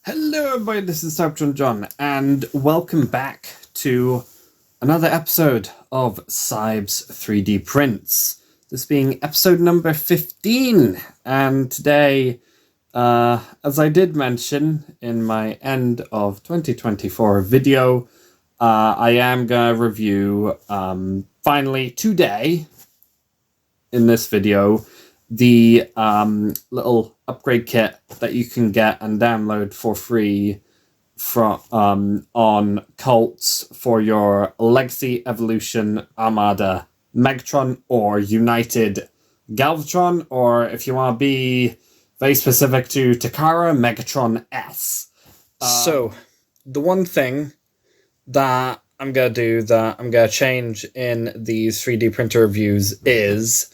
Hello everybody, this is Galvatron John, and welcome back to another episode of Cybes 3D Prints. This being episode number 15, and today, as I did mention in my end of 2024 video, I am going to review, finally today, in this video, the little upgrade kit that you can get and download for free from on Cults for your Legacy Evolution Amada Megatron or United Galvatron, or if you want to be very specific to Takara, Megatron S. So, the one thing that I'm going to do that I'm going to change in these 3D printer reviews is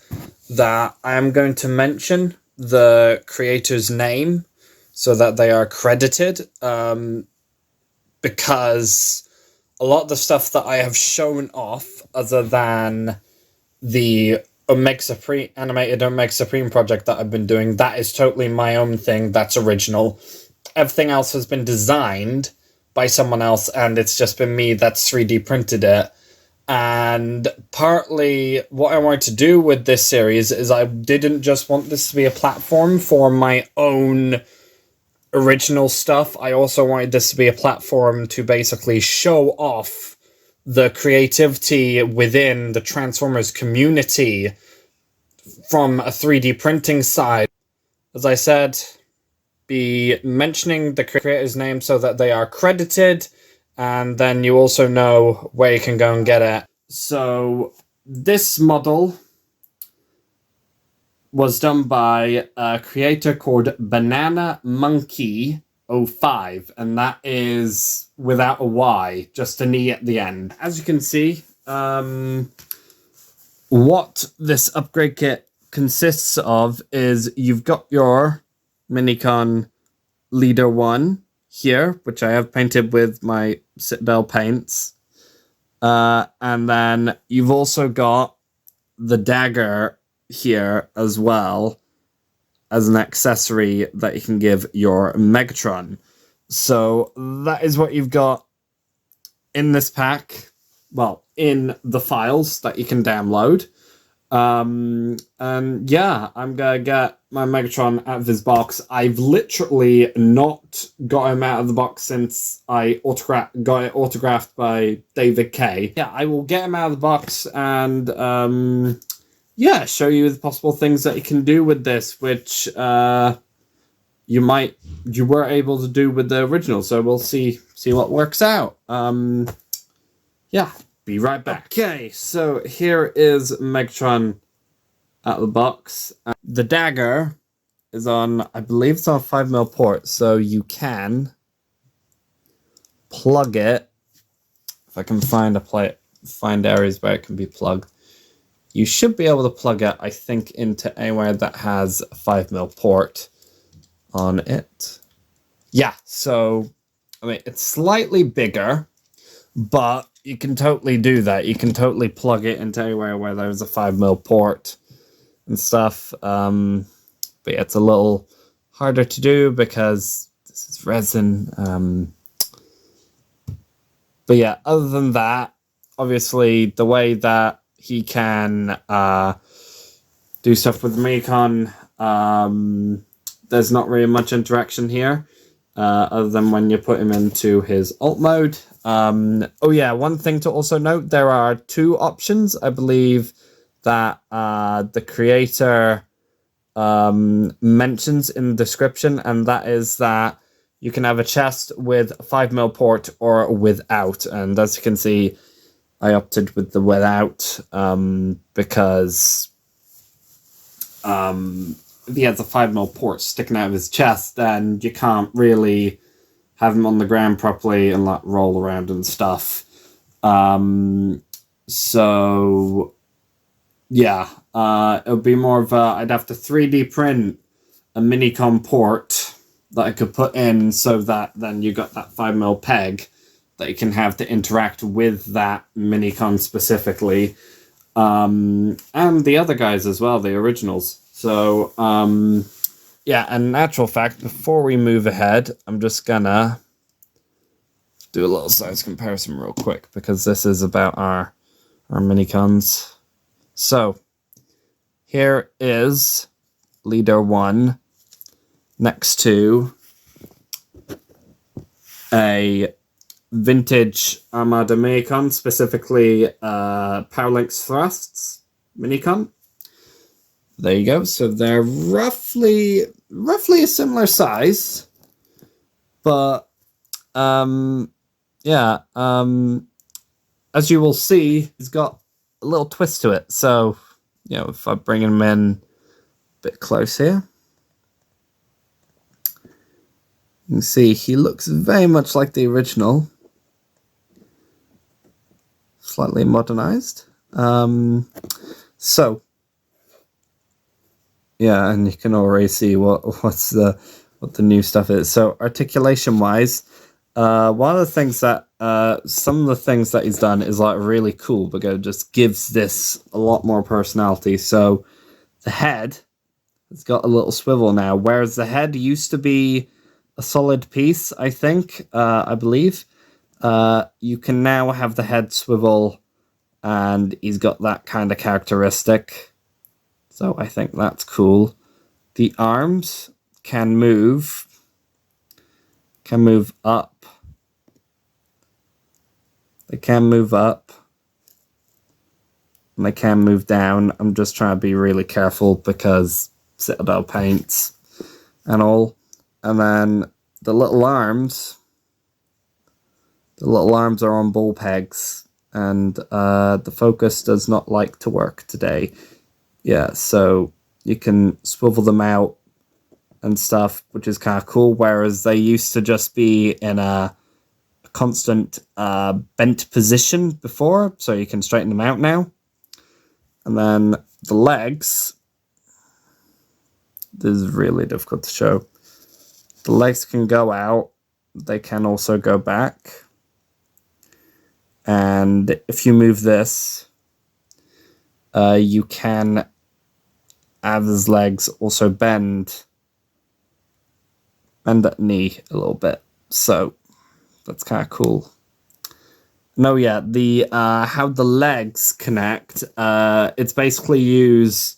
that I am going to mention the creator's name so that they are credited, because a lot of the stuff that I have shown off, other than the animated Omega Supreme project that I've been doing, that is totally my own thing, that's original. Everything else has been designed by someone else, and it's just been me that's 3D printed it. And partly what I wanted to do with this series is I didn't just want this to be a platform for my own original stuff. I also wanted this to be a platform to basically show off the creativity within the Transformers community from a 3D printing side. As I said, be mentioning the creator's name so that they are credited, and then you also know where you can go and get it. So this model was done by a creator called Banana Monkey 05, and that is without a Y, just an E at the end. As you can see, what this upgrade kit consists of is you've got your Minicon Leader 1 here, which I have painted with my Citadel paints. And then you've also got the dagger here as well as an accessory that you can give your Megatron. So that is what you've got in this pack. Well, in the files that you can download. And yeah, I'm gonna get my Megatron out of his box. I've literally not got him out of the box since I got it autographed by David K. Yeah, I will get him out of the box and yeah, show you the possible things that you can do with this, which you were able to do with the original. So we'll see what works out. Yeah. Be right back. Okay, so here is Megatron out of the box. The dagger is on, I believe it's on a 5mm port, so you can plug it. If I can find areas where it can be plugged. You should be able to plug it, I think, into anywhere that has a 5mm port on it. Yeah, so, I mean, it's slightly bigger, but you can totally do that. You can totally plug it into anywhere where there's a 5mm port and stuff. But yeah, it's a little harder to do because this is resin. But yeah, other than that, obviously the way that he can do stuff with Minicon, there's not really much interaction here. Other than when you put him into his alt mode. Oh yeah, one thing to also note, there are two options, I believe, that the creator mentions in the description, and that is that you can have a chest with a 5mm port or without, and as you can see, I opted with the without, because if he has a 5mm port sticking out of his chest, then you can't really have him on the ground properly and like roll around and stuff. So yeah, it would be more of a, I'd have to 3D print a Minicon port that I could put in so that then you got that 5mm peg that you can have to interact with that Minicon specifically. And the other guys as well, the originals. So yeah, and in actual fact, before we move ahead, I'm just gonna do a little size comparison real quick, because this is about our minicons. So here is Leader 1 next to a vintage Amada Megatron, specifically Powerlinks Thrusts Minicon. There you go. So they're roughly a similar size, but yeah, as you will see, it's got a little twist to it. So, you know, if I bring him in a bit close here, you can see he looks very much like the original, slightly modernized. So yeah, and you can already see what the new stuff is. So articulation wise, one of the things that some of the things that he's done is like really cool, because it just gives this a lot more personality. So the head has got a little swivel now, whereas the head used to be a solid piece, I think, I believe. You can now have the head swivel, and he's got that kind of characteristic. So I think that's cool. The arms can move up. They can move up, and they can move down. I'm just trying to be really careful because Citadel paints and all. And then the little arms are on ball pegs, and the focus does not like to work today. Yeah, so you can swivel them out and stuff, which is kind of cool, whereas they used to just be in a constant bent position before, so you can straighten them out now. And then the legs, this is really difficult to show. The legs can go out, they can also go back. And if you move this, you can have his legs also bend at knee a little bit. So that's kind of cool. No, yeah, the how the legs connect, it's basically use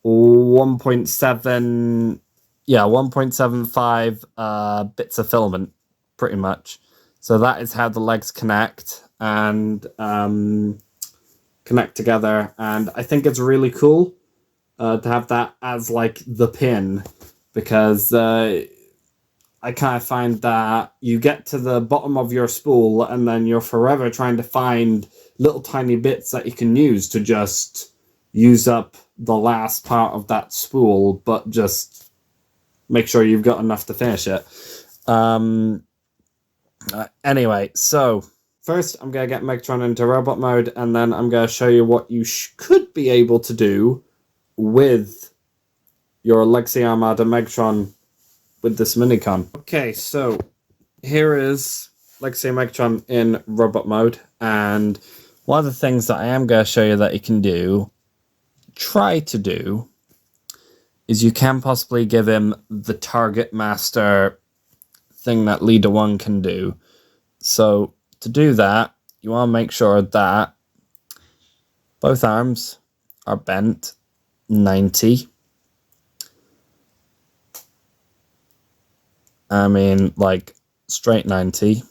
1.75 bits of filament, pretty much. So that is how the legs connect and connect together. And I think it's really cool to have that as like the pin, because I kind of find that you get to the bottom of your spool and then you're forever trying to find little tiny bits that you can use to just use up the last part of that spool, but just make sure you've got enough to finish it. Anyway, so first I'm going to get Megatron into robot mode, and then I'm going to show you what you could be able to do with your Legacy Amada Megatron with this minicon. Okay, so here is Legacy Megatron in robot mode, and one of the things that I am going to show you that you can do, try to do, is you can possibly give him the target master thing that Leader 1 can do. So to do that, you want to make sure that both arms are bent 90. I mean, like, straight 90,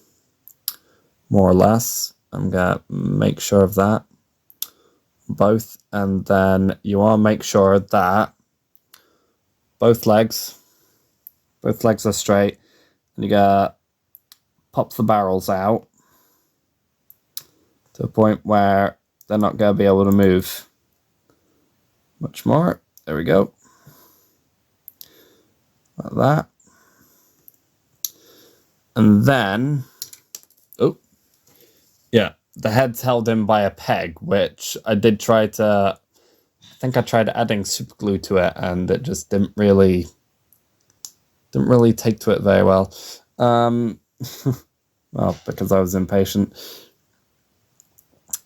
more or less. I'm going to make sure of that. Both. And then you want to make sure that both legs are straight. And you got to pop the barrels out to a point where they're not going to be able to move much more. There we go. Like that. And then, oh, yeah, the head's held in by a peg, which I did try to, I think I tried adding super glue to it, and it just didn't really take to it very well. Well, because I was impatient.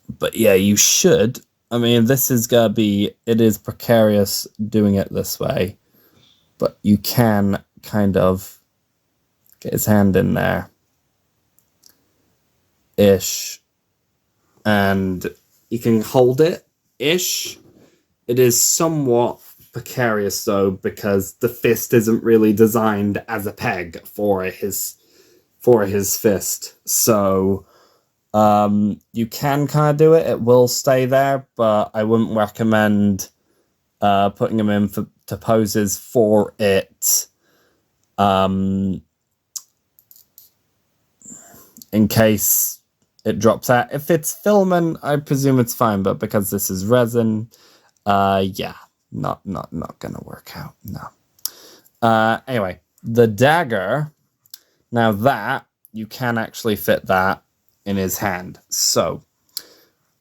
But yeah, you should. I mean, this is going to be, it is precarious doing it this way. but you can kind of get his hand in there ish, and you can hold it ish. It is somewhat precarious though, because the fist isn't really designed as a peg for his fist. So you can kind of do it. It will stay there, but I wouldn't recommend putting him in to poses for it. In case it drops out. If it's filament, I presume it's fine, but because this is resin, yeah, not gonna work out, no. Anyway, the dagger, now that, you can actually fit that in his hand. So,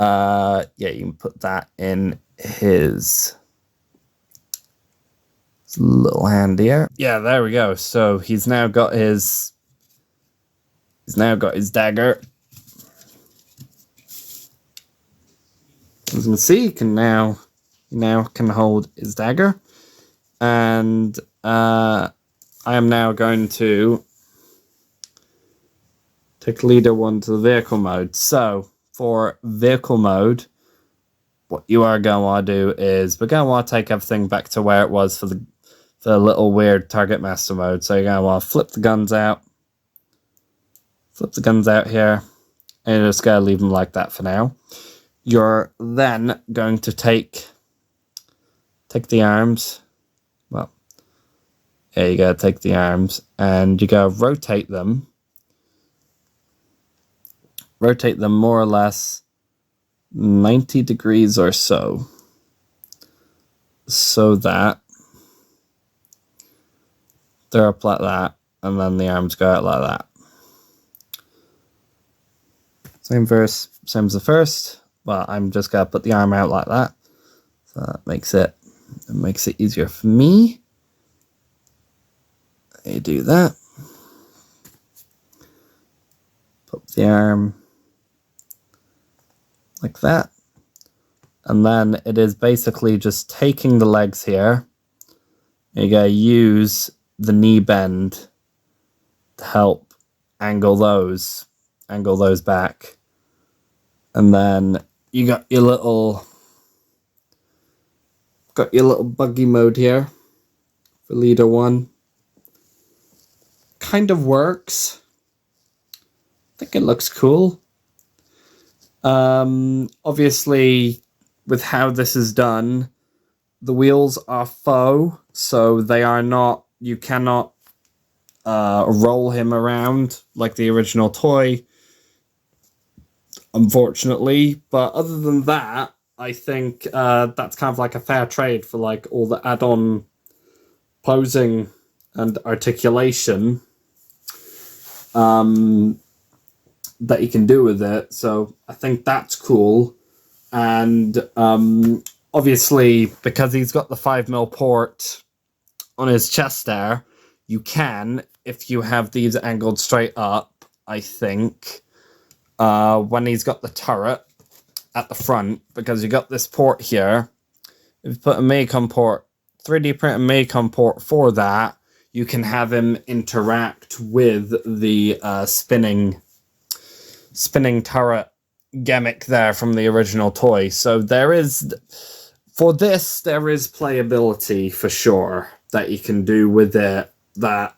yeah, you can put that in his little hand here. Yeah, there we go. So he's now got his dagger. As you can see, he now can hold his dagger. And I am now going to take leader 1 to the vehicle mode. So for vehicle mode, what you are going to do is we're going to want to take everything back to where it was for the little weird target master mode. So you're going to want to flip the guns out. Flip the guns out here. And you're just going to leave them like that for now. You're then going to take the arms. Well, yeah, you got to take the arms. And you got to rotate them. Rotate them more or less 90 degrees or so. So that they're up like that. And then the arms go out like that. Same as the first. Well, I'm just gonna put the arm out like that. So that makes it easier for me. You do that. Put the arm like that. And then it is basically just taking the legs here. You gotta use the knee bend to help angle those back. And then you got your little buggy mode here for leader 1. Kind of works. I think it looks cool. Obviously, with how this is done, the wheels are faux, so they are not. You cannot roll him around like the original toy, unfortunately. But other than that, I think that's kind of like a fair trade for like all the add-on posing and articulation that you can do with it. So I think that's cool. And obviously, because he's got the 5mm port on his chest there, you can, if you have these angled straight up, I think, when he's got the turret at the front, because you got this port here, if you put a Megatron port, 3D print a Megatron port for that, you can have him interact with the spinning turret gimmick there from the original toy. So there is playability for sure that you can do with it that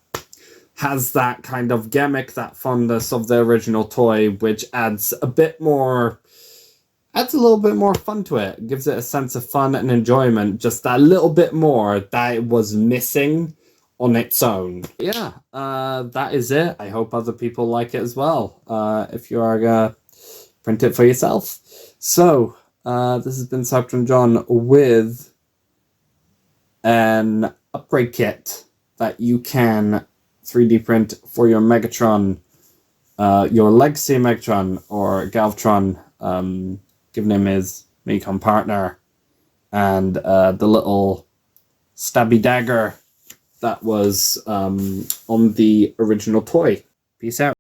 has that kind of gimmick, that fondness of the original toy, which adds a little bit more fun to it. It gives it a sense of fun and enjoyment, just that little bit more that it was missing on its own. Yeah, that is it. I hope other people like it as well, if you are gonna print it for yourself. So, this has been Cybertron John with an upgrade kit that you can 3D print for your Megatron, your Legacy Megatron or Galvatron, given him his Megatron partner, and the little stabby dagger that was on the original toy. Peace out.